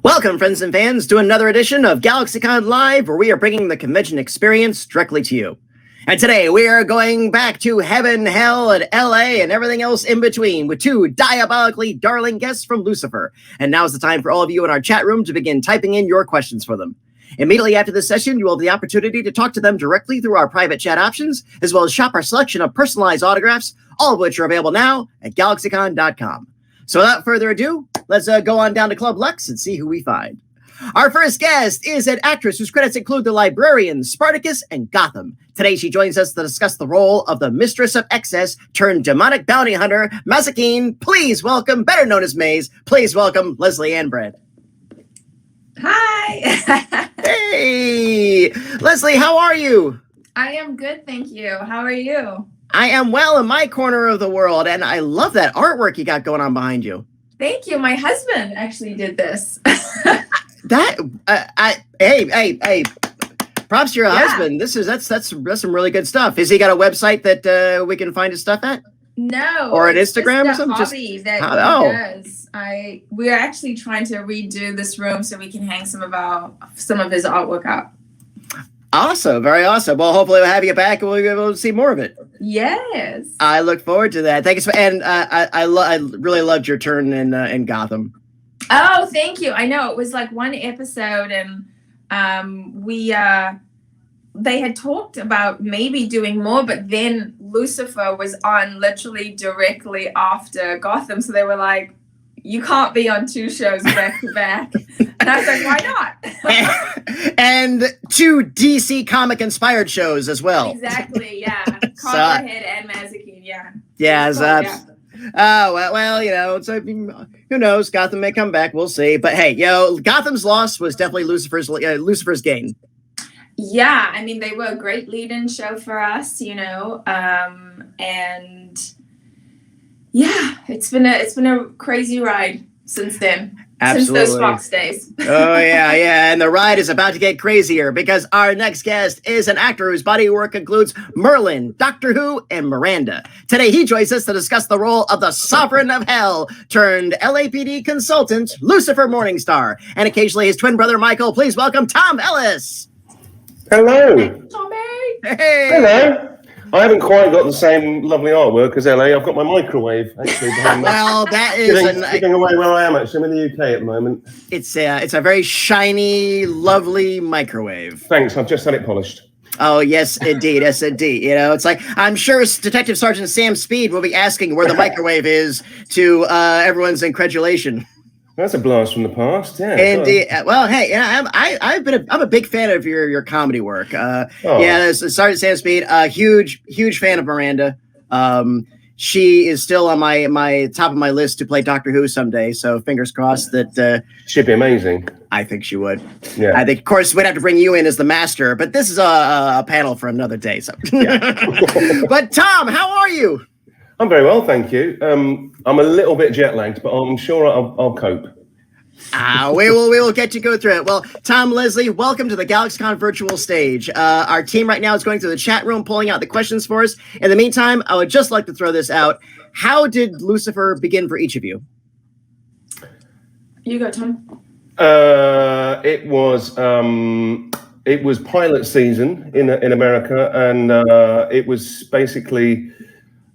Welcome, friends and fans, to another edition of GalaxyCon Live, where we are bringing the convention experience directly to you. And today we are going back to heaven, hell, and LA, and everything else in between with two diabolically darling guests from Lucifer. And now's the time for all of you in our chat room to begin typing in your questions for them. Immediately after this session, you will have the opportunity to talk to them directly through our private chat options, as well as shop our selection of personalized autographs, all of which are available now at GalaxyCon.com. So without further ado, let's go on down to Club Lux and see who we find. Our first guest is an actress whose credits include The Librarian, Spartacus, and Gotham. Today she joins us to discuss the role of the Mistress of Excess turned demonic bounty hunter, Mazikeen. Please welcome, better known as Maze, please welcome Lesley-Ann Brandt. Hi. Hey, Leslie, how are you? I am good, thank you. How are you? I am well in my corner of the world, and I love that artwork you got going on behind you. Thank you. My husband actually did this. Hey, props to your husband. That's some really good stuff. Has he got a website that we can find his stuff at? No. Or an Instagram or something? Hobby that he does. We're actually trying to redo this room so we can hang some of his artwork up. Awesome, very awesome. Well, hopefully we'll have you back and we'll be able to see more of it. Yes. I look forward to that. Thank you. And I really loved your turn in Gotham. Oh, thank you. I know it was like one episode, and they had talked about maybe doing more, but then Lucifer was on literally directly after Gotham, so they were like, you can't be on two shows back to back. And I was like, why not? And two DC comic inspired shows as well. Exactly, yeah. Copperhead and Mazikeen, yeah. Yeah, well, you know, so who knows? Gotham may come back. We'll see. But hey, Gotham's loss was definitely Lucifer's gain. Yeah, I mean, they were a great lead-in show for us, and yeah, it's been a crazy ride since then. Absolutely. Since those Fox days. Oh, yeah. And the ride is about to get crazier because our next guest is an actor whose body work includes Merlin, Doctor Who, and Miranda. Today, he joins us to discuss the role of the Sovereign of Hell turned LAPD consultant, Lucifer Morningstar, and occasionally his twin brother, Michael. Please welcome Tom Ellis. Hello. Tommy. Hey. Hello. I haven't quite got the same lovely artwork as LA. I've got my microwave actually behind me. Well, that is giving away where I am actually. I'm in the UK at the moment. It's a very shiny, lovely microwave. Thanks. I've just had it polished. Oh, yes, indeed. Yes, indeed. It's like, I'm sure Detective Sergeant Sam Speed will be asking where the microwave is to everyone's incredulation. That's a blast from the past, yeah. Indeed. Well, hey, I'm a big fan of your comedy work. Yeah, Sergeant Sam Speed, huge fan of Miranda. She is still on my top of my list to play Doctor Who someday. So fingers crossed that she'd be amazing. I think she would. Yeah. I think, of course, we'd have to bring you in as the master, but this is a panel for another day. So, yeah. But Tom, how are you? I'm very well, thank you. I'm a little bit jet lagged, but I'm sure I'll cope. We will get you go through it. Well, Tom, Leslie, welcome to the GalaxyCon virtual stage. Our team right now is going through the chat room, pulling out the questions for us. In the meantime, I would just like to throw this out. How did Lucifer begin for each of you? You go, Tom. It was pilot season in America, and it was basically.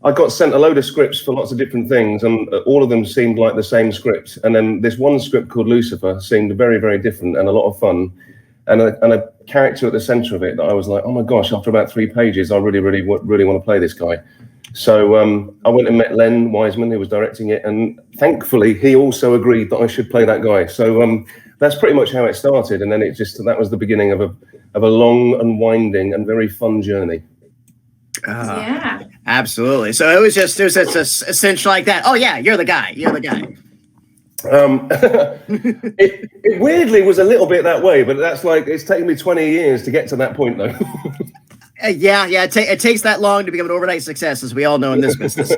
I got sent a load of scripts for lots of different things, and all of them seemed like the same script. And then this one script called Lucifer seemed very, very different and a lot of fun, and a character at the center of it that I was like, oh my gosh! After about 3 pages, I really want to play this guy. So I went and met Len Wiseman, who was directing it, and thankfully he also agreed that I should play that guy. So that's pretty much how it started, and then that was the beginning of a long and winding and very fun journey. Yeah, absolutely. So it was just essential like that. Oh yeah, you're the guy. It weirdly was a little bit that way, but that's like it's taken me 20 years to get to that point, though. Yeah. It takes that long to become an overnight success, as we all know in this business.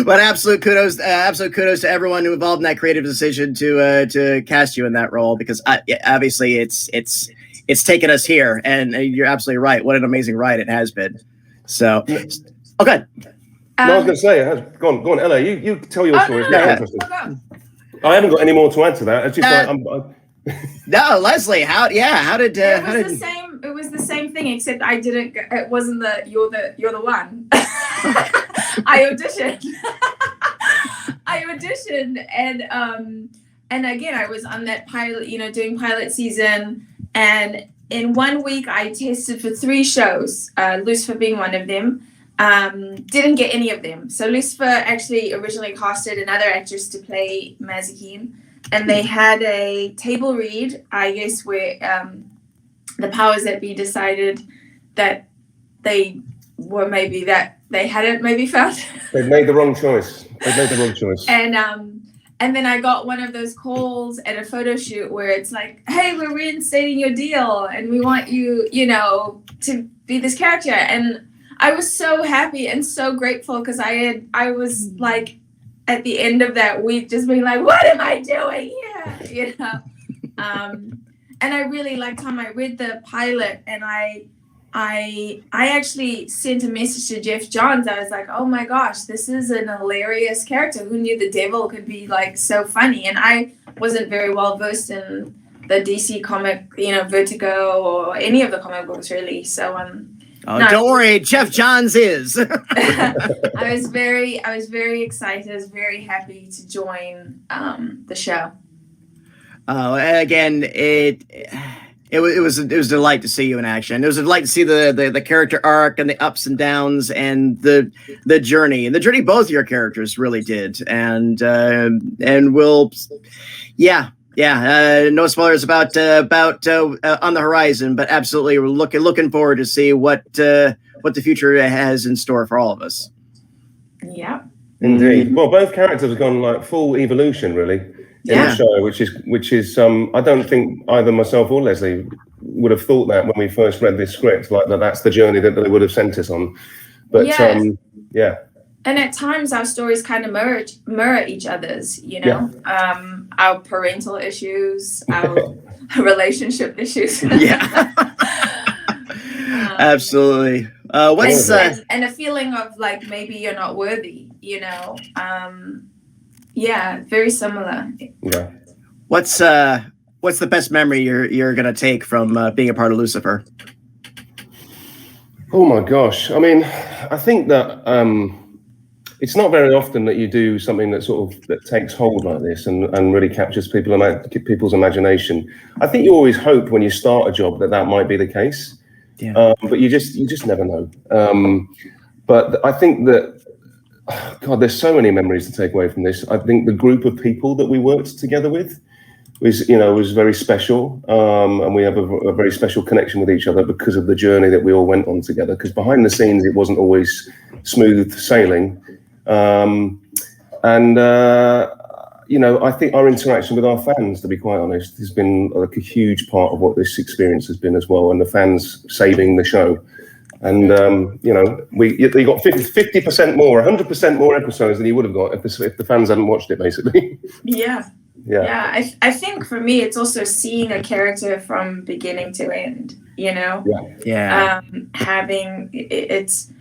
But absolute kudos to everyone who involved in that creative decision to cast you in that role, because obviously it's taken us here, and you're absolutely right. What an amazing ride it has been. So, okay. I was going to say, go on, Ella. You tell your story. No. I haven't got any more to add to that. It's just no, Leslie, how did it was the same thing, except I didn't it wasn't you're the one. I auditioned and again I was on that pilot, doing pilot season, and in 1 week I tested for 3 shows, Lucifer being one of them. Didn't get any of them. So Lucifer actually originally casted another actress to play Mazikeen, and they had a table read, I guess, where the powers that be decided that they hadn't maybe found. They've made the wrong choice. And then I got one of those calls at a photo shoot where it's like, hey, we're reinstating your deal and we want you, to be this character. And I was so happy and so grateful because I was like at the end of that week just being like, what am I doing here? And I really liked Tom. I read the pilot and I actually sent a message to Jeff Johns. I was like, oh my gosh, this is an hilarious character. Who knew the devil could be like so funny? And I wasn't very well versed in the DC comic, Vertigo or any of the comic books really. So don't worry, Jeff Johns is. I was very excited. I was very happy to join the show. Again, it was a delight to see you in action. It was a delight to see the character arc and the ups and downs and the journey. And the journey both your characters really did. And we'll no spoilers about on the horizon, but absolutely we're looking forward to see what the future has in store for all of us. Yeah. Indeed. Well, both characters have gone like full evolution really. In the show, which is I don't think either myself or Leslie would have thought that when we first read this script, like that's the journey that they would have sent us on. But And at times our stories kind of mirror each other's, our parental issues, our relationship issues. Absolutely. And a feeling of like maybe you're not worthy, very similar. Yeah. What's the best memory you're gonna take from being a part of Lucifer? Oh my gosh! I mean, I think that it's not very often that you do something that takes hold like this and really captures people's imagination. I think you always hope when you start a job that might be the case, but you just never know. But I think that. God, there's so many memories to take away from this. I think the group of people that we worked together with was very special, and we have a very special connection with each other because of the journey that we all went on together. Because behind the scenes, it wasn't always smooth sailing, I think our interaction with our fans, to be quite honest, has been like a huge part of what this experience has been as well, and the fans saving the show. And you got 50% more, 100% more episodes than you would have got if the fans hadn't watched it, basically. Yeah. I think for me, it's also seeing a character from beginning to end. It's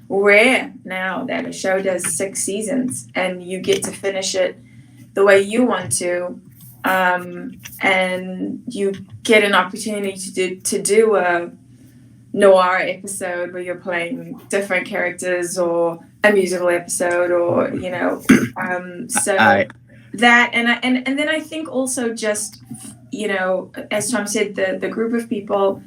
rare now that a show does 6 seasons and you get to finish it the way you want to, and you get an opportunity to do a noir episode where you're playing different characters, or a musical episode, or that and then I think also just as Tom said, the group of people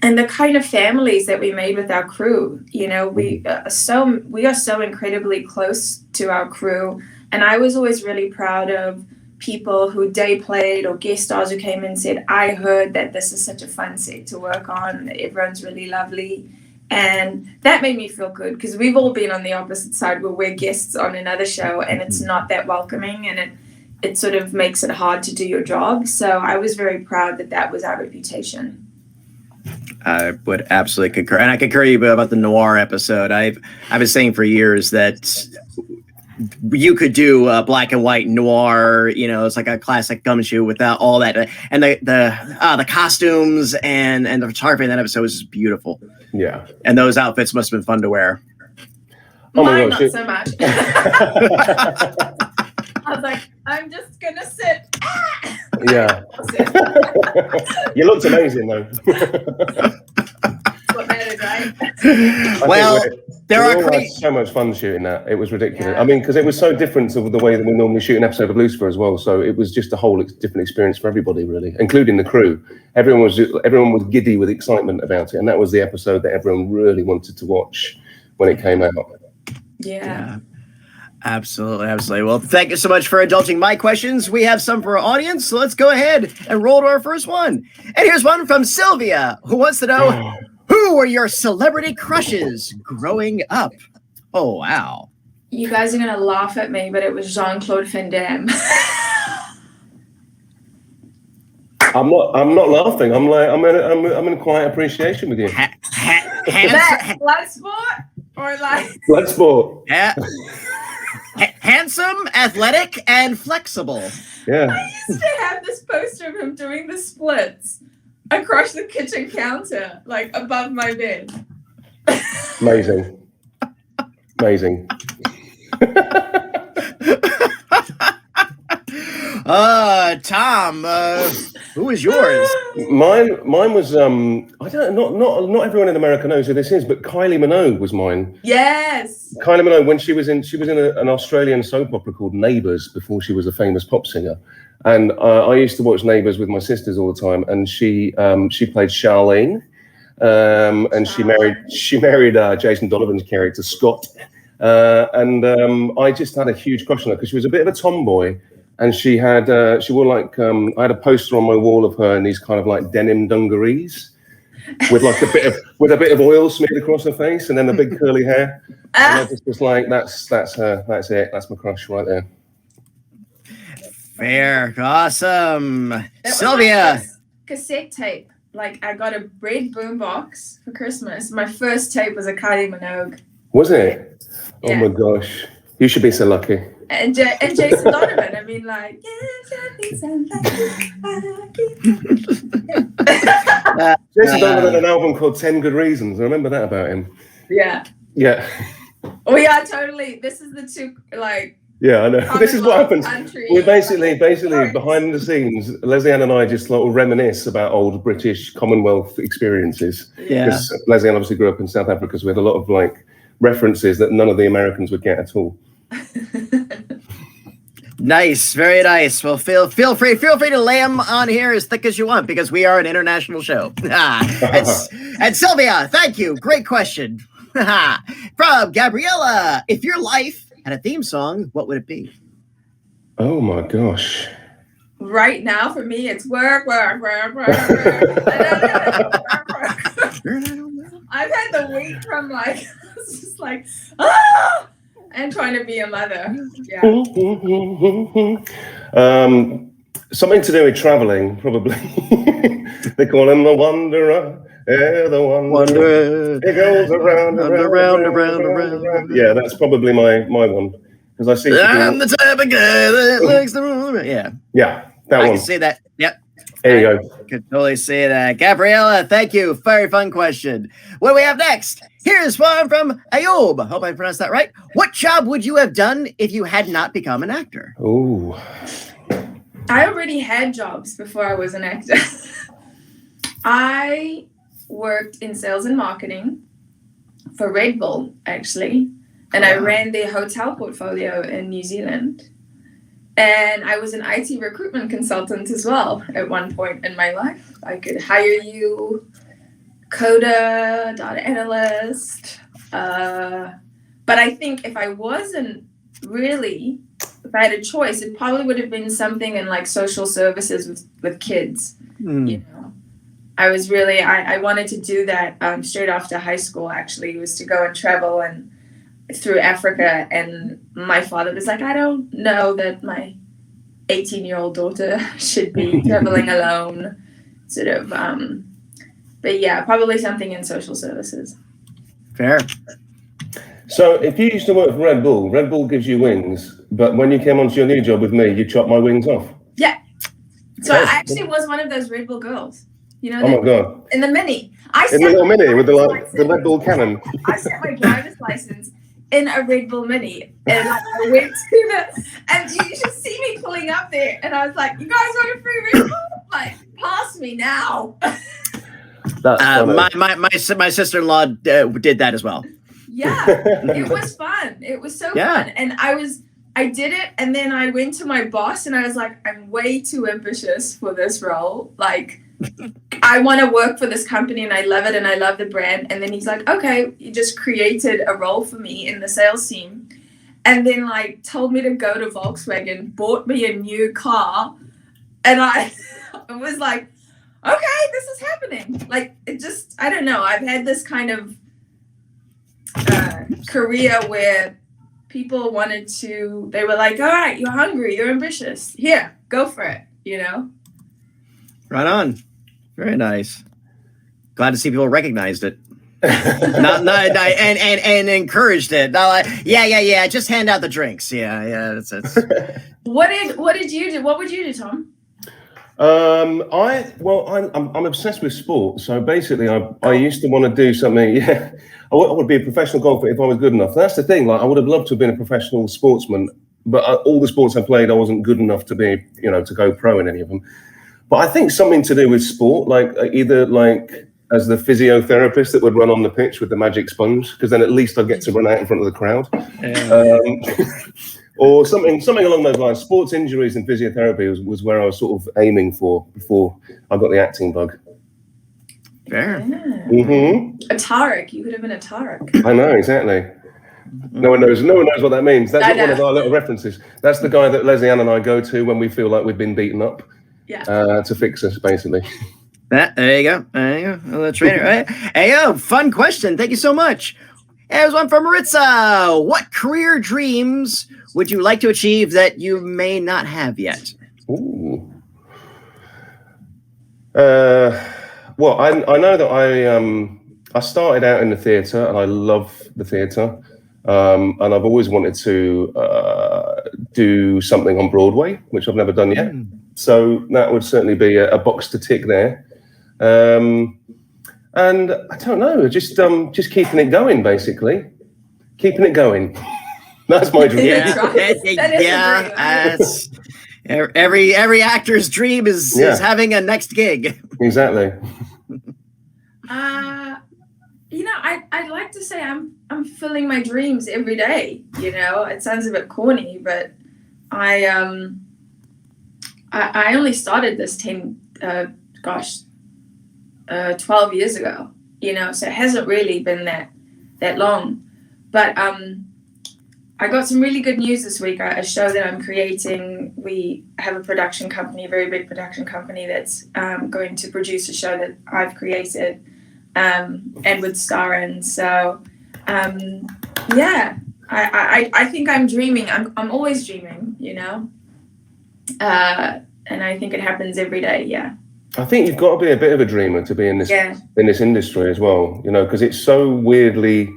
and the kind of families that we made with our crew. We are so incredibly close to our crew, and I was always really proud of people who day played or guest stars who came in and said, I heard that this is such a fun set to work on, everyone's really lovely. And that made me feel good, because we've all been on the opposite side where we're guests on another show and it's not that welcoming, and it sort of makes it hard to do your job. So I was very proud that was our reputation. I would absolutely concur. And I concur about the noir episode. I've been saying for years that you could do a black and white noir, it's like a classic Gumshoe without all that, and the costumes and the photography in that episode was just beautiful. Yeah, and those outfits must have been fun to wear. Mine, not so much. was like, I'm just gonna sit. Yeah. You looked amazing though. What matters, right? Well, there are had so much fun shooting that. It was ridiculous. Yeah. I mean, because it was so different to the way that we normally shoot an episode of Lucifer as well. So it was just a whole different experience for everybody, really, including the crew. Everyone was giddy with excitement about it, and that was the episode that everyone really wanted to watch when it came out. Yeah. Absolutely, absolutely. Well, thank you so much for indulging my questions. We have some for our audience, so let's go ahead and roll to our first one. And here's one from Sylvia, who wants to know, who were your celebrity crushes growing up? Oh, wow. You guys are gonna laugh at me, but it was Jean-Claude Van Damme. I'm not laughing. I'm in quiet appreciation with you. Blood sport or like Bloodsport. Handsome, athletic, and flexible. Yeah. I used to have this poster of him doing the splits across the kitchen counter, like above my bed. Amazing. Tom, who is yours? Mine was I don't not everyone in America knows who this is, but Kylie Minogue was mine. Yes. Kylie Minogue, when she was in an Australian soap opera called Neighbours before she was a famous pop singer, and I used to watch Neighbours with my sisters all the time, and she played Charlene, and she married Jason Donovan's character Scott, and I just had a huge crush on her because she was a bit of a tomboy. And she wore like I had a poster on my wall of her in these kind of like denim dungarees with like a bit of oil smeared across her face and then the big curly hair. And I just was like, that's her, that's it, that's my crush right there. Fair, awesome, That Sylvia. was my cassette tape. Like I got a red boombox for Christmas. My first tape was a Kylie Minogue. Was it? Yeah. Oh my gosh, you should be so lucky. And Jason Donovan. I mean, like, Jason Donovan had an album called 10 Good Reasons. I remember that about him. yeah. Yeah. We are totally. This is the two like. Yeah, I know. This is what happens. Country. We're basically behind the scenes. Lesley-Ann and I just like reminisce about old British Commonwealth experiences. Yeah. Because Lesley-Ann obviously grew up in South Africa, so we had a lot of like references that none of the Americans would get at all. Nice, very nice. Well, feel free to lay them on here as thick as you want because we are an international show. And Sylvia, thank you. Great question. From Gabriella, if your life had a theme song, what would it be? Oh my gosh. Right now, for me, it's work. I've had the week from like it's just like and trying to be a mother. Yeah. Something to do with traveling, probably. They call him the Wanderer. Yeah, the Wanderer. It goes around. Yeah, that's probably my one. Because I see. I'm the type of guy that likes the room. Yeah. Yeah, that I one. can see that. Yep. There you go. Could totally see that. Gabriella, thank you. Very fun question. What do we have next? Here's one from Ayub. I hope I pronounced that right. What job would you have done if you had not become an actor? Ooh. I already had jobs before I was an actor. I worked in sales and marketing for Red Bull, actually. And I ran their hotel portfolio in New Zealand. And I was an IT recruitment consultant as well at one point in my life. I could hire you, coder, data analyst. But I think if I had a choice, it probably would have been something in like social services with kids. You know, I was really, I wanted to do that straight after high school, actually. It was to go and travel and through Africa, and my father was like, I don't know that my 18-year-old daughter should be traveling alone, sort of. But yeah, probably something in social services. Fair. So if you used to work for Red Bull gives you wings, but when you came onto your new job with me, you chopped my wings off. Yeah. So I actually was one of those Red Bull girls. You know, oh my God. In the Mini. In the little Mini with the Red Bull cannon. I set my driver's license in a Red Bull Mini, and I went to and you should see me pulling up there, and I was like, "You guys want a free Red Bull? Like, pass me now." My sister-in-law did that as well. Yeah, it was fun. It was so fun, and I did it, and then I went to my boss, and I was like, "I'm way too ambitious for this role. Like, I want to work for this company, and I love it, and I love the brand." And then he's like, "Okay," he just created a role for me in the sales team, and then like told me to go to Volkswagen, bought me a new car, and I was like, "Okay, this is happening." Like, it just, I don't know. I've had this kind of career where people they were like, "All right, you're hungry, you're ambitious. Here, go for it," you know? Right on. Very nice. Glad to see people recognized it. and encouraged it. Not like, yeah. Just hand out the drinks. Yeah. That's What did you do? What would you do, Tom? I'm obsessed with sport. So basically, I used to want to do something. Yeah, I would be a professional golfer if I was good enough. That's the thing. Like, I would have loved to have been a professional sportsman, but all the sports I played, I wasn't good enough to be, to go pro in any of them. But I think something to do with sport, like either like as the physiotherapist that would run on the pitch with the magic sponge, because then at least I'd get to run out in front of the crowd. Or something along those lines. Sports injuries and physiotherapy was where I was sort of aiming for before I got the acting bug. Fair. Yeah. Mm-hmm. A Tarek. You could have been a Tarek. I know, exactly. No one knows what that means. That's not one of our little references. That's the guy that Lesley-Ann and I go to when we feel like we've been beaten up. Yeah. To fix us, basically. There you go. The trainer. Right? Hey, fun question. Thank you so much. Here's one from Maritza. What career dreams would you like to achieve that you may not have yet? Ooh. Well, I know that I started out in the theatre, and I love the theatre, and I've always wanted to do something on Broadway, which I've never done yet. So that would certainly be a box to tick there. And I don't know, just keeping it going, basically. Keeping it going. That's my dream. That's every actor's dream is having a next gig. Exactly. I'd like to say I'm fulfilling my dreams every day. It sounds a bit corny, but I only started this 12 years ago, so it hasn't really been that long. But I got some really good news this week. A show that I'm creating, we have a production company, a very big production company that's going to produce a show that I've created and would star in. So, I think I'm dreaming. I'm always dreaming, and I think it happens every day. Yeah. I think you've got to be a bit of a dreamer to be in this industry as well, because it's so weirdly,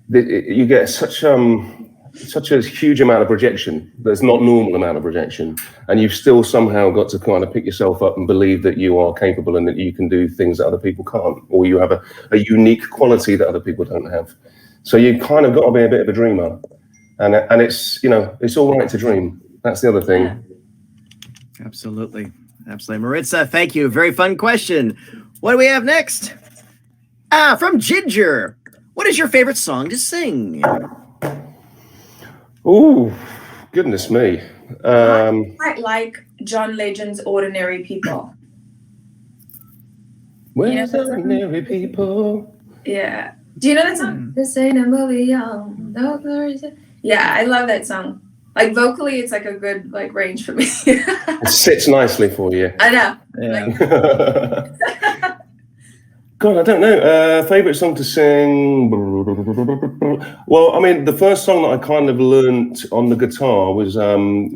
you get such a huge amount of rejection. There's not normal amount of rejection, and you've still somehow got to kind of pick yourself up and believe that you are capable and that you can do things that other people can't, or you have a unique quality that other people don't have. So you kind of got to be a bit of a dreamer, and it's it's all right to dream. That's the other thing. Yeah. Absolutely. Maritza, thank you. Very fun question. What do we have next? From Ginger. What is your favorite song to sing? Oh, goodness me. I quite like John Legend's Ordinary People. Where's ordinary people? Yeah. Do you know that song? This ain't a movie, y'all. Yeah, I love that song. Like, vocally, it's like a good range for me. It sits nicely for you. I know. Yeah. God, I don't know. Favorite song to sing? Well, I mean, the first song that I kind of learnt on the guitar was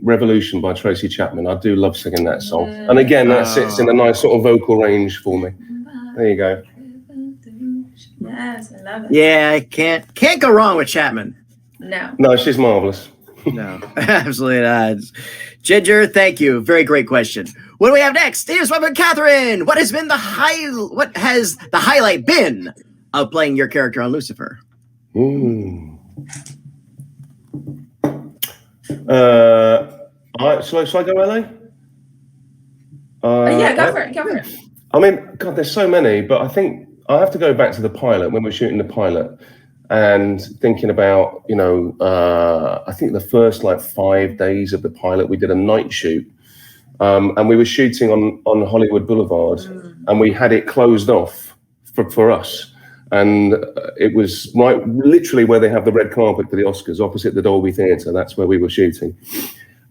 Revolution by Tracy Chapman. I do love singing that song. And again, that sits in a nice sort of vocal range for me. There you go. Yes, I love it. Yeah, can't go wrong with Chapman. No, she's marvelous. No, absolutely not. Ginger, thank you. Very great question. What do we have next? Here's one from Catherine. What has the highlight been of playing your character on Lucifer? Shall I go, LA? Yeah, go for it. Go for it. I mean, God, there's so many, but I think I have to go back to the pilot when we're shooting the pilot and thinking about, I think the first 5 days of the pilot, we did a night shoot, and we were shooting on Hollywood Boulevard, and we had it closed off for us. And it was literally where they have the red carpet for the Oscars, opposite the Dolby Theatre. That's where we were shooting.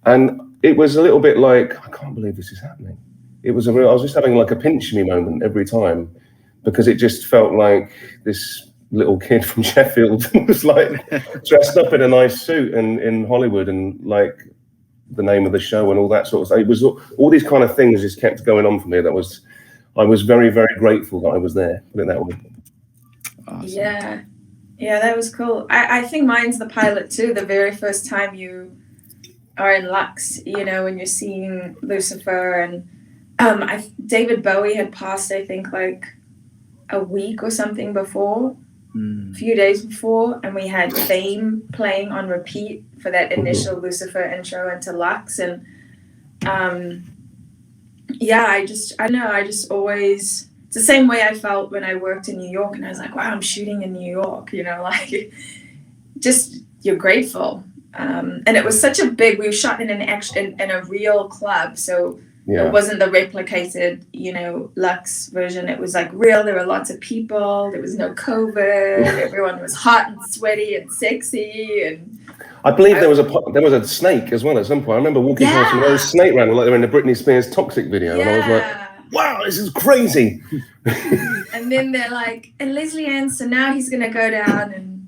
And it was a little bit like, I can't believe this is happening. I was just having a pinch me moment every time, because it just felt like this little kid from Sheffield was dressed up in a nice suit in Hollywood, and the name of the show and all that sort of stuff. It was all these kind of things just kept going on for me. I was very, very grateful that I was there, put it that way. Awesome. Yeah, that was cool. I think mine's the pilot too. The very first time you are in Lux, when you're seeing Lucifer, and David Bowie had passed, I think, a week or something before, a few days before, and we had Fame playing on repeat for that initial Lucifer intro into Lux, and I just always, it's the same way I felt when I worked in New York, and I was like, wow, I'm shooting in New York, just you're grateful. And it was such a big, we were shot in a real club, so it wasn't the replicated, Lux version. It was real. There were lots of people. There was no COVID. Everyone was hot and sweaty and sexy. And I believe there was a snake as well at some point. I remember walking past and there was a snake around, like they were in the Britney Spears Toxic video, and I was like, wow, this is crazy. And then they're like, and Lesley-Ann, so now he's gonna go down and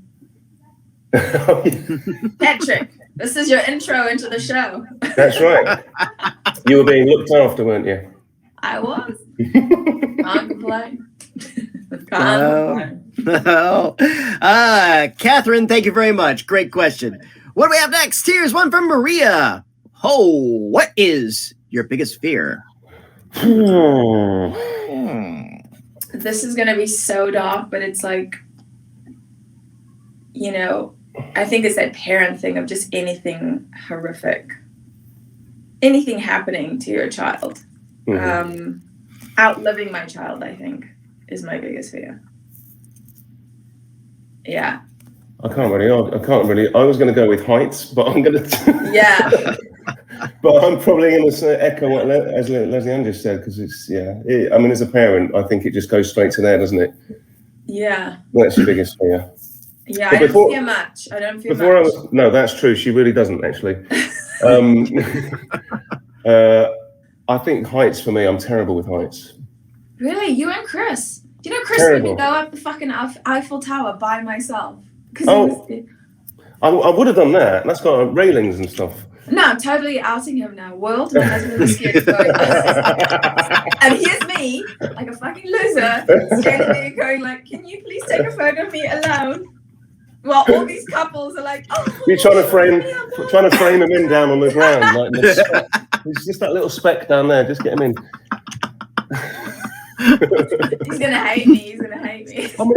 Patrick, this is your intro into the show. That's right. You were being looked after, weren't you? I was. Can't complain. Catherine, thank you very much. Great question. What do we have next? Here's one from Maria. Oh, what is your biggest fear? This is gonna be so dark, but it's I think it's that parent thing of just anything horrific, anything happening to your child. Outliving my child, I think, is my biggest fear. Yeah. I was going to go with heights, but I'm going to. Yeah. But I'm probably going to echo what Lesley-Ann just said, because as a parent, I think it just goes straight to there, doesn't it? Yeah. That's your biggest fear. Yeah, I don't fear much. No, that's true. She really doesn't, actually. I think heights for me, I'm terrible with heights. Really? You and Chris? Do you know Chris made me go up the fucking Eiffel Tower by myself? I would have done that. That's got railings and stuff. No, I'm totally outing him now. My husband was scared to go. And here's me, like a fucking loser, standing there going can you please take a photo of me alone? Well, all these couples are like, oh. You're trying to frame him in down on the ground. It's just that little speck down there. Just get him in. He's going to hate me. I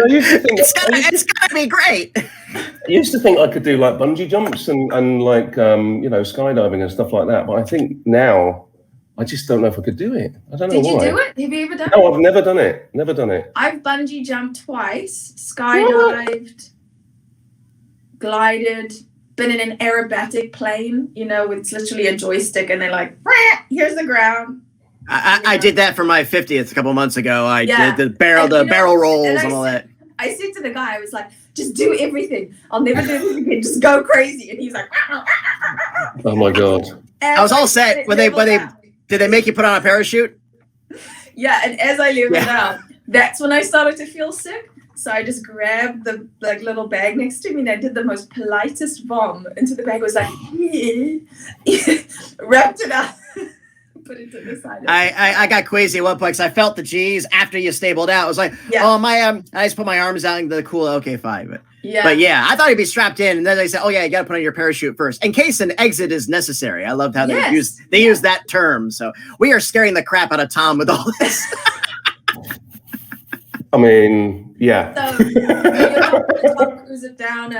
used to think it's gonna be great. I used to think I could do bungee jumps and skydiving and stuff like that. But I think now I just don't know if I could do it. I don't know why. Did you do it? Have you ever done it? No, I've never done it. I've bungee jumped twice, skydived, glided, been in an aerobatic plane, it's literally a joystick and they're here's the ground. I did that for my 50th a couple months ago. I did the barrel rolls and all that. I said to the guy, I was like, just do everything. I'll never do this again. Just go crazy. And he's like, oh my God. I was all set. Did they make you put on a parachute? Yeah, and as I leveled out, that's when I started to feel sick. So I just grabbed the little bag next to me and I did the most politest vom into the bag. It was wrapped it up, put it to the side. I got queasy at one point because I felt the G's after you stabled out. I was like, I just put my arms out and the cool, okay, fine. But I thought he'd be strapped in. And then they said, oh yeah, you got to put on your parachute first in case an exit is necessary. I loved how they use that term. So we are scaring the crap out of Tom with all this. I mean, yeah. So you're not going to Tom Cruise it down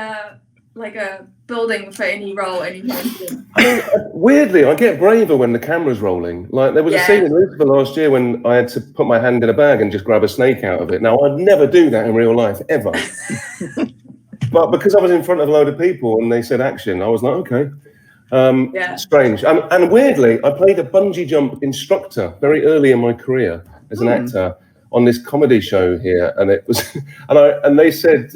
like a building for any role anytime soon. I mean, weirdly, I get braver when the camera's rolling. Like there was a scene in Lucifer last year when I had to put my hand in a bag and just grab a snake out of it. Now, I'd never do that in real life, ever. But because I was in front of a load of people and they said action, I was like, okay. Strange. And weirdly, I played a bungee jump instructor very early in my career as an actor on this comedy show here, and it was, and they said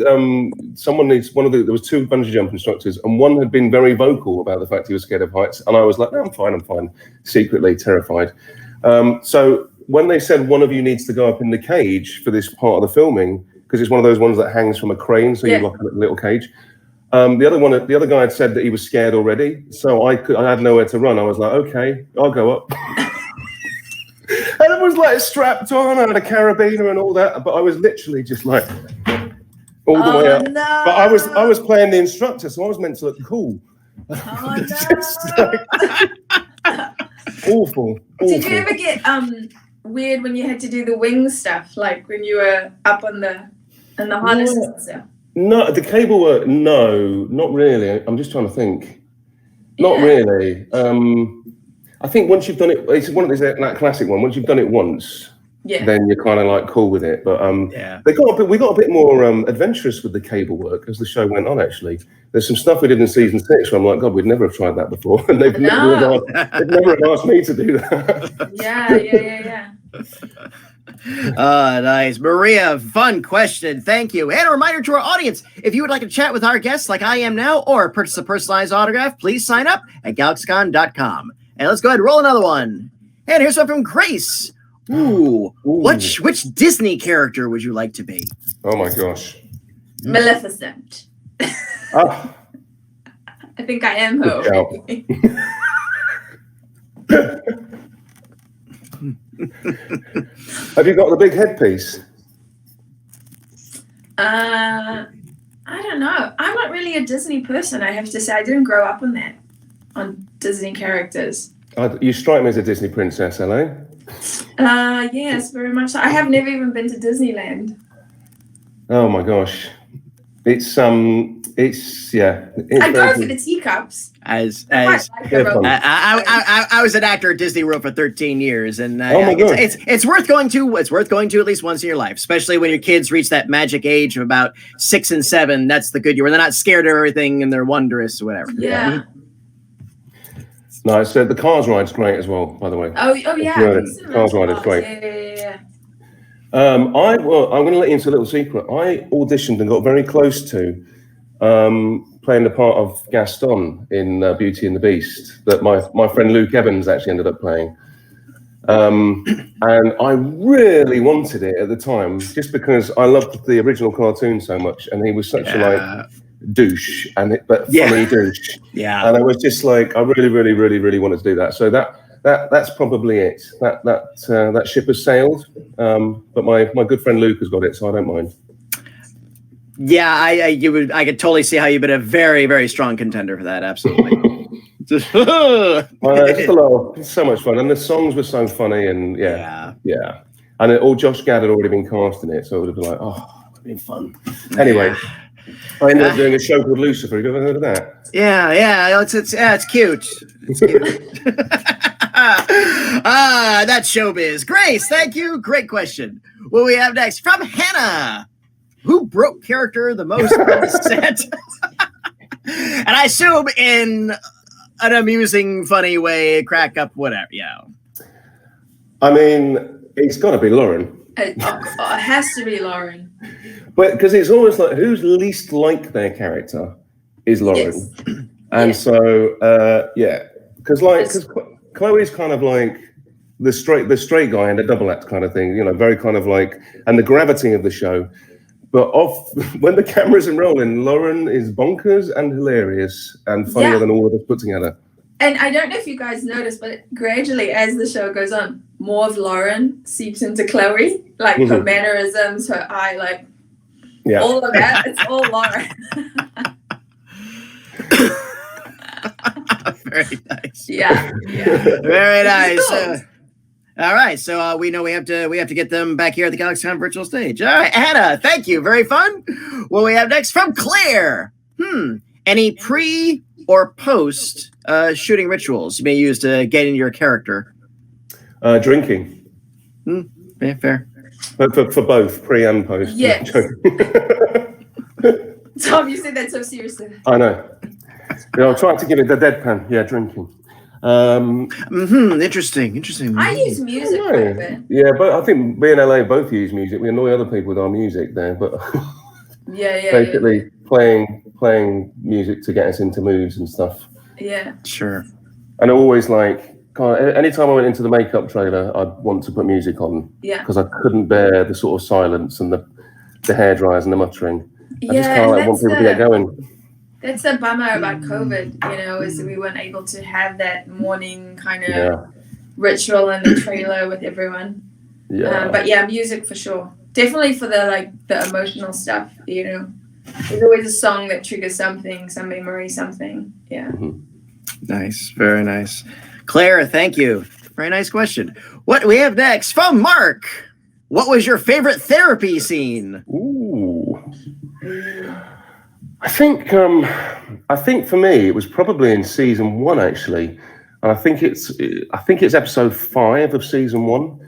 someone needs there was 2 bungee jump instructors, and one had been very vocal about the fact he was scared of heights, and I was like, no, I'm fine, secretly terrified. So when they said one of you needs to go up in the cage for this part of the filming, because it's one of those ones that hangs from a crane, so you're like in a little cage. The other guy had said that he was scared already, so I had nowhere to run. I was like, okay, I'll go up. And it was like strapped on, I had a carabiner and all that, but I was literally just like all the way up. No. But I was playing the instructor, so I was meant to look cool. Oh no! Awful. Did you ever get weird when you had to do the wing stuff, like when you were up on the harnesses and stuff? No, the cable work. No, not really. I'm just trying to think. Not really. I think once you've done it, it's one of these that classic one. Once you've done it once, then you're kind of like cool with it. But we got a bit more adventurous with the cable work as the show went on. Actually, there's some stuff we did in season 6 where I'm like, God, we'd never have tried that before, and they've never have asked me to do that. Yeah. Nice. Maria, fun question. Thank you. And a reminder to our audience, if you would like to chat with our guests like I am now or purchase a personalized autograph, please sign up at galaxycon.com. And let's go ahead and roll another one. And here's one from Grace. Ooh. Which Disney character would you like to be? Oh my gosh. Maleficent. Oh. I think I am her. Have you got the big headpiece? I don't know. I'm not really a Disney person, I have to say. I didn't grow up on Disney characters. You strike me as a Disney princess, LA. Yes, very much so. I have never even been to Disneyland. Oh my gosh. It's I go for the teacups. I was an actor at Disney World for 13 years, and it's worth going to. It's worth going to at least once in your life, especially when your kids reach that magic age of about 6 and 7. That's the good year when they're not scared of everything and they're wondrous or whatever. Yeah. No, so the Cars ride's great as well, by the way. Oh yeah. The Cars ride is great. Yeah. I'm going to let you into a little secret. I auditioned and got very close to playing the part of Gaston in Beauty and the Beast that my friend Luke Evans actually ended up playing. And I really wanted it at the time just because I loved the original cartoon so much, and he was such a douche but funny douche. Yeah. And I was just like, I really, really, really, really wanted to do that. So that's probably it. That ship has sailed. But my good friend Luke has got it, so I don't mind. Yeah, I could totally see how you've been a very, very strong contender for that. Absolutely. Just a lot. It's so much fun, and the songs were so funny, and yeah. And Josh Gad had already been cast in it, so it would have been like, oh, it would have been fun. Anyway, I ended up doing a show called Lucifer. Have you ever heard of that? Yeah. It's cute. It's cute. That's showbiz. Grace, thank you. Great question. What we have next from Hannah. Who broke character the most on the set? And I assume in an amusing, funny way, crack up, whatever. Yeah. I mean, it's got to be Lauren. It has to be Lauren. But because it's almost like who's least like their character is Lauren. Yes. And so, because Chloe's kind of like the straight guy and the double act kind of thing, very kind of like, and the gravity of the show. But when the camera isn't rolling, Lauren is bonkers and hilarious and funnier than all of us put together. And I don't know if you guys noticed, but gradually as the show goes on, more of Lauren seeps into Chloe, like her mannerisms, her eye, all of that. It's all Lauren. Very nice. Yeah. Very nice. All right, so we know we have to get them back here at the GalaxyCon virtual stage. All right, Hannah, thank you. Very fun. What we have next from Claire. Any pre or post shooting rituals you may use to get into your character? Drinking. Yeah, fair. For both pre and post. Yes. Tom, you said that so seriously. I know. I'm trying to give it the deadpan. Yeah, drinking. Interesting. I use music quite a bit. Yeah, but I think we in LA both use music. We annoy other people with our music there, but basically playing music to get us into moods and stuff. Yeah. Sure. And I always anytime I went into the makeup trailer, I'd want to put music on. Yeah. Because I couldn't bear the sort of silence and the hair dryers and the muttering. I just want people to get going. That's the bummer about COVID, is we weren't able to have that morning kind of ritual in the trailer with everyone. Yeah. But yeah, music for sure. Definitely for the emotional stuff, There's always a song that triggers something, some memory, something. Yeah. Mm-hmm. Nice. Very nice. Claire, thank you. Very nice question. What we have next from Mark. What was your favorite therapy scene? Ooh. I think for me it was probably in season 1 actually, and I think it's episode 5 of season 1.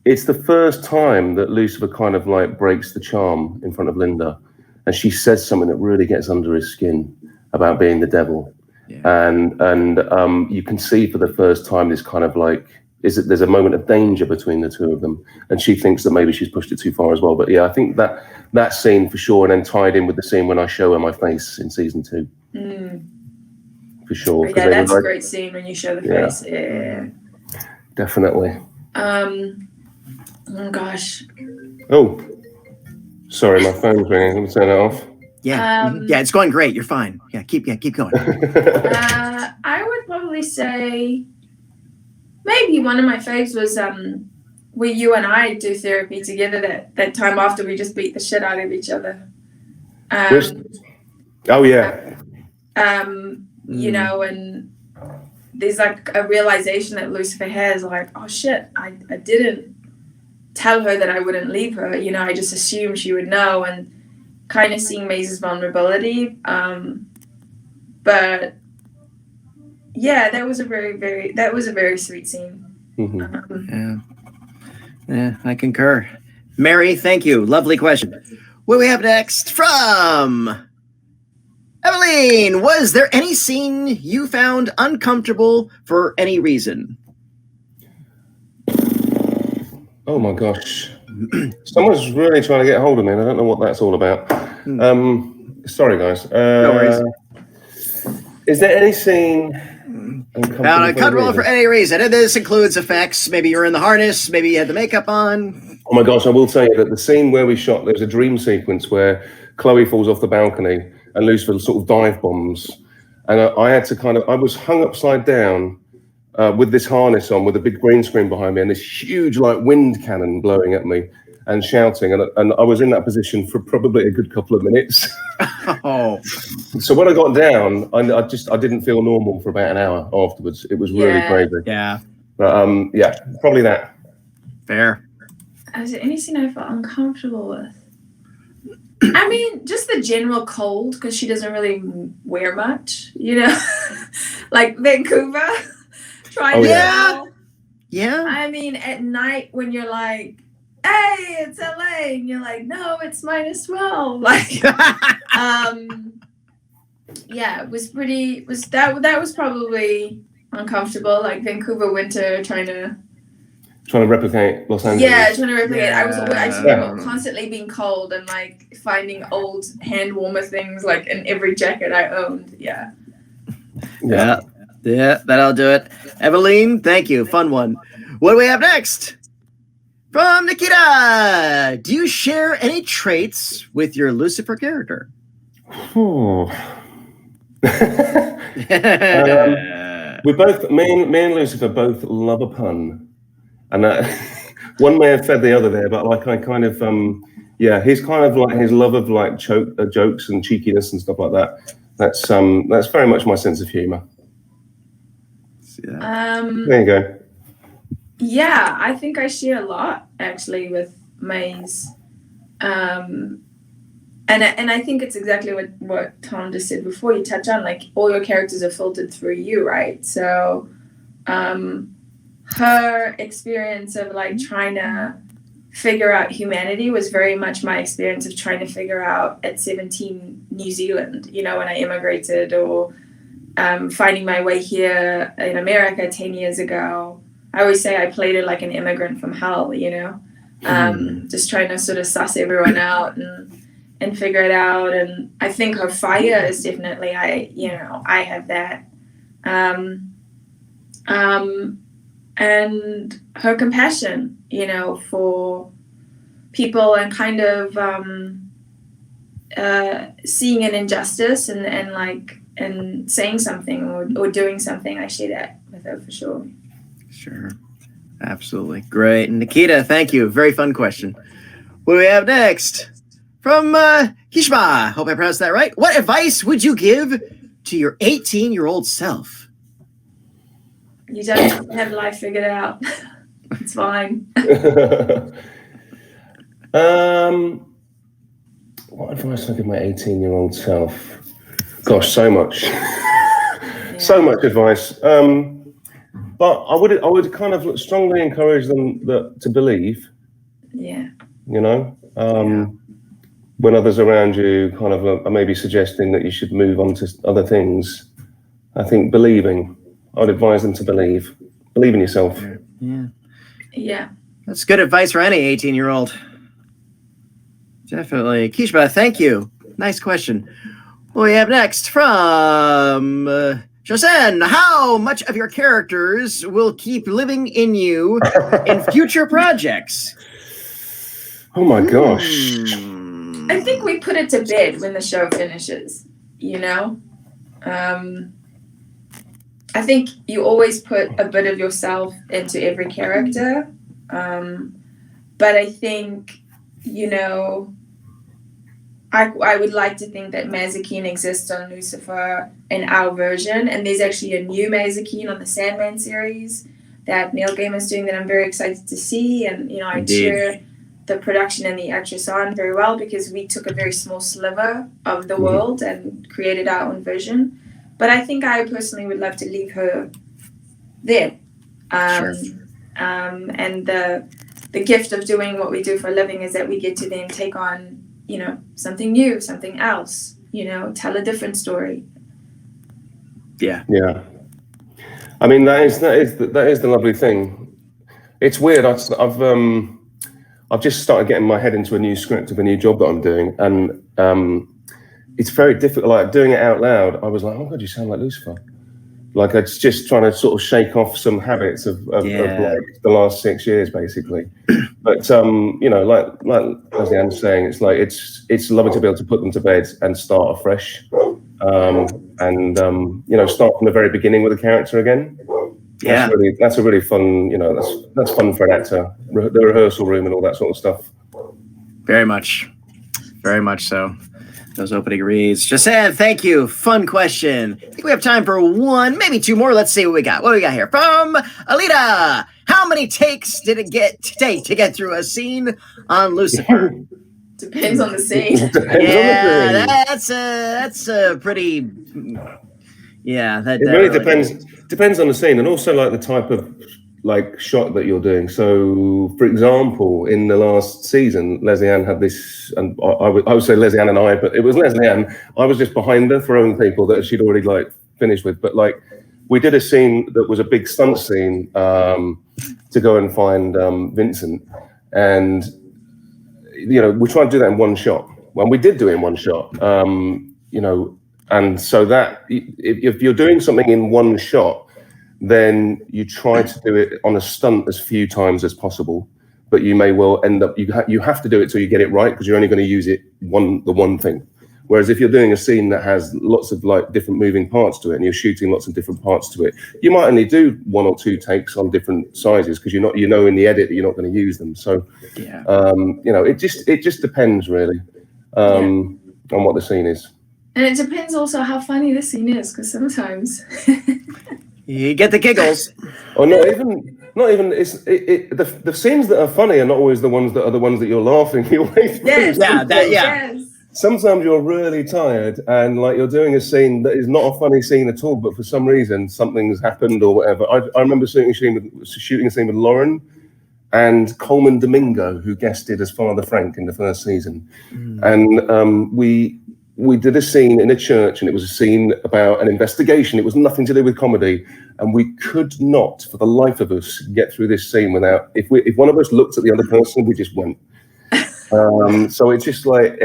It's the first time that Lucifer kind of breaks the charm in front of Linda, and she says something that really gets under his skin about being the devil, and you can see for the first time this kind of there's a moment of danger between the two of them, and she thinks that maybe she's pushed it too far as well. But yeah, I think that scene for sure, and then tied in with the scene when I show her my face in season 2. For sure. Yeah, that's a great scene when you show the face. Yeah. Definitely. Oh gosh. Oh, sorry, my phone's ringing. Let me turn it off. Yeah, it's going great. You're fine. Yeah, keep going. I would probably say maybe one of my faves was where you and I do therapy together. That time after we just beat the shit out of each other. Oh yeah. And there's a realization that Lucifer has, oh shit, I didn't tell her that I wouldn't leave her. I just assumed she would know, and kind of seeing Maze's vulnerability. But yeah, that was a very sweet scene. Mm-hmm. Yeah, I concur. Mary, thank you. Lovely question. What do we have next from Evelyn? Was there any scene you found uncomfortable for any reason? Oh my gosh. Someone's really trying to get hold of me, and I don't know what that's all about. Sorry, guys. No worries. Is there any scene found uncomfortable for any reason? And this includes effects. Maybe you're in the harness. Maybe you had the makeup on. Oh my gosh, I will tell you that the scene where we shot, there's a dream sequence where Chloe falls off the balcony and Lucifer sort of dive bombs. And I had to I was hung upside down with this harness on, with a big green screen behind me and this huge wind cannon blowing at me and shouting. And I was in that position for probably a good couple of minutes. Oh. So when I got down, I didn't feel normal for about an hour afterwards. It was really crazy. Yeah. But yeah, probably that. Fair. Is there any scene I felt uncomfortable with? I mean, just the general cold, because she doesn't really wear much, like Vancouver. Yeah. I mean, at night when you're like, hey, it's LA, and you're like, no, it's -12. Yeah, it was that was probably uncomfortable, like Vancouver winter, trying to replicate Los Angeles. Yeah, trying to replicate. I just remember constantly being cold and finding old hand warmer things in every jacket I owned. Yeah, that'll do it. Evelyn, thank you. Fun one. What do we have next? From Nikita. Do you share any traits with your Lucifer character? We both, me and Lucifer both love a pun. And one may have fed the other there, but I kind of, he's kind of his love of jokes and cheekiness and stuff like that. That's very much my sense of humor. There you go. Yeah, I think I share a lot actually with Maze. And I think it's exactly what Tom just said before. You touch on, like, all your characters are filtered through you, right? So her experience of like trying to figure out humanity was very much my experience of trying to figure out at 17 New Zealand, you know, when I immigrated, or finding my way here in America 10 years ago. I always say I played it like an immigrant from hell, you know, just trying to sort of suss everyone out and figure it out. And I think her fire is definitely, I have that. And her compassion, you know, for people, and kind of seeing an injustice and saying something or doing something. I share that with her for sure. Sure. Absolutely. Great. Nikita, thank you. Very fun question. What do we have next? From Kishma. Hope I pronounced that right. What advice would you give to your 18-year-old self? You don't have life figured out. It's fine. What advice would I give my 18-year-old self? Gosh, so much. So much advice. But I would kind of strongly encourage them to believe. Yeah. You know, when others around you kind of are maybe suggesting that you should move on to other things, I think I'd advise them to believe in yourself. Yeah. That's good advice for any 18-year-old. Definitely. Kishba, thank you. Nice question. What we have next from Josen. How much of your characters will keep living in you in future projects? Oh my gosh. I think we put it to bed when the show finishes, you know? I think you always put a bit of yourself into every character. But I think, you know, I would like to think that Mazikeen exists on Lucifer in our version. And there's actually a new Mazikeen on the Sandman series that Neil Gaiman's doing that I'm very excited to see. And, you know, I cheer the production and the actress on very well, because we took a very small sliver of the world and created our own version. But I think I personally would love to leave her there. And the gift of doing what we do for a living is that we get to then take on, you know, something new, something else, you know, tell a different story. Yeah. I mean, that is the lovely thing. It's weird. I've just started getting my head into a new script of a new job that I'm doing, and it's very difficult. Like, doing it out loud, I was like, "Oh God, you sound like Lucifer." Like, it's just trying to sort of shake off some habits of like the last 6 years, basically. But you know, like Lesley-Ann was saying, it's like it's lovely to be able to put them to bed and start afresh, and you know, start from the very beginning with a character again. Yeah, that's a really fun. You know, that's fun for an actor. The rehearsal room and all that sort of stuff. Very much so. Those opening reads. Jason, thank you. Fun question. I think we have time for one, maybe two more. Let's see what we got. What do we got here? From Alita. How many takes did it take to get through a scene on Lucifer? Depends on the scene. That's a pretty. Yeah, that it really depends on the scene, and also like the type of like shot that you're doing. So, for example, in the last season, Lesley-Ann had this, and I would say Lesley-Ann and I, but it was Lesley-Ann. I was just behind her throwing people that she'd already like finished with. But like, we did a scene that was a big stunt scene to go and find Vincent, and you know, we tried to do that in one shot. Well, we did do it in one shot, you know, and so that if you're doing something in one shot, then you try to do it on a stunt as few times as possible, but you may well end up, you have to do it till you get it right, because you're only going to use it the one thing. Whereas if you're doing a scene that has lots of like different moving parts to it, and you're shooting lots of different parts to it, you might only do 1 or 2 takes on different sizes, because you know in the edit that you're not going to use them. So you know, it just depends really on what the scene is. And it depends also how funny the scene is, because sometimes you get the giggles. Or not even. It's the scenes that are funny are not always the ones that you're laughing your way through. Yes. sometimes you're really tired and like you're doing a scene that is not a funny scene at all, but for some reason something's happened or whatever. I remember shooting a scene with Lauren and Coleman Domingo, who guested as Father Frank in the first season. And we did a scene in a church, and it was a scene about an investigation. It was nothing to do with comedy, and we could not, for the life of us, get through this scene without, if one of us looked at the other person, we just went. So it's just like,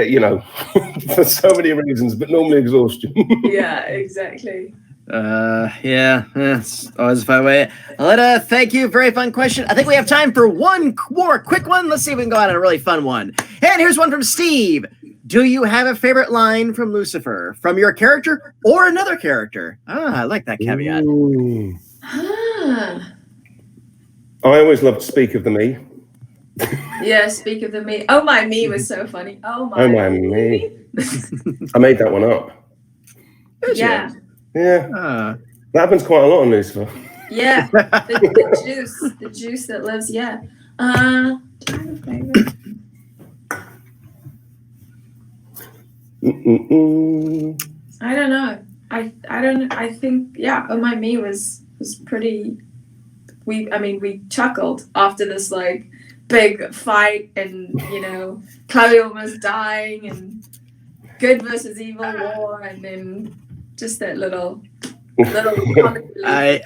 for so many reasons, but normally exhaustion. Yeah, exactly. It's always a fun way. Aletta, thank you. Very fun question. I think we have time for one more quick one. Let's see if we can go out on a really fun one. And here's one from Steve. Do you have a favorite line from Lucifer, from your character or another character? I like that caveat. Ah. I always loved Speak of the Me. Yeah, Speak of the Me. Oh, my me was so funny. Oh, my me. I made that one up. Yeah. Yeah. That happens quite a lot on Lucifer. Yeah. The juice that lives. Yeah. Do I have a favorite? I don't know. I think Oh My Me was pretty. We chuckled after this like big fight, and Chloe almost dying, and good versus evil war, and then just that little. I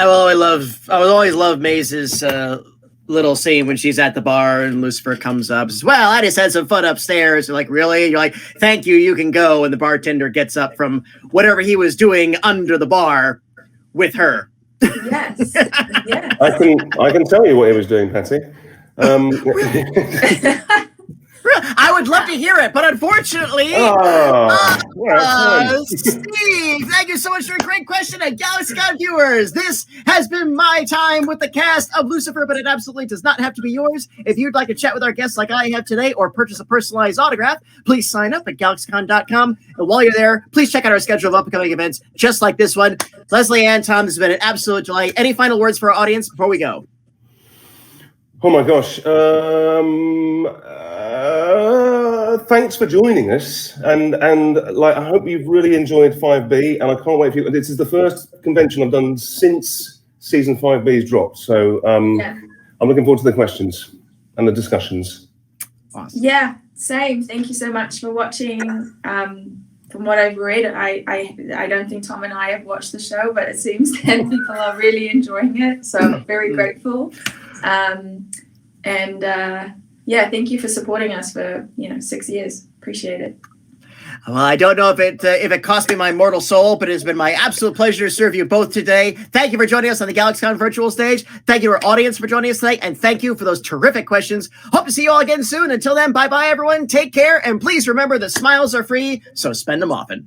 will always love Maze's little scene when she's at the bar and Lucifer comes up and says, well, I just had some fun upstairs. You're like, really? You're like, thank you, you can go. And the bartender gets up from whatever he was doing under the bar with her. Yes. Yes. I can tell you what he was doing, Patty. I would love to hear it, but unfortunately, Steve, thank you so much for a great question. And GalaxyCon viewers, this has been my time with the cast of Lucifer, but it absolutely does not have to be yours. If you'd like to chat with our guests like I have today or purchase a personalized autograph, please sign up at GalaxyCon.com. And while you're there, please check out our schedule of upcoming events just like this one. Lesley-Ann, Tom, this has been an absolute delight. Any final words for our audience before we go? Oh my gosh. Thanks for joining us, and I hope you've really enjoyed 5B, and I can't wait for you. This is the first convention I've done since season 5B's dropped, so I'm looking forward to the questions and the discussions. Awesome. Yeah, same. Thank you so much for watching. From what I've read, I don't think Tom and I have watched the show, but it seems that people are really enjoying it, so I'm very grateful. Thank you for supporting us for 6 years. Appreciate it. Well, I don't know if it cost me my mortal soul, but it's been my absolute pleasure to serve you both today. Thank you for joining us on the GalaxyCon virtual stage. Thank you to our audience for joining us today, and thank you for those terrific questions. Hope to see you all again soon. Until then, bye-bye, everyone. Take care, and please remember that smiles are free, so spend them often.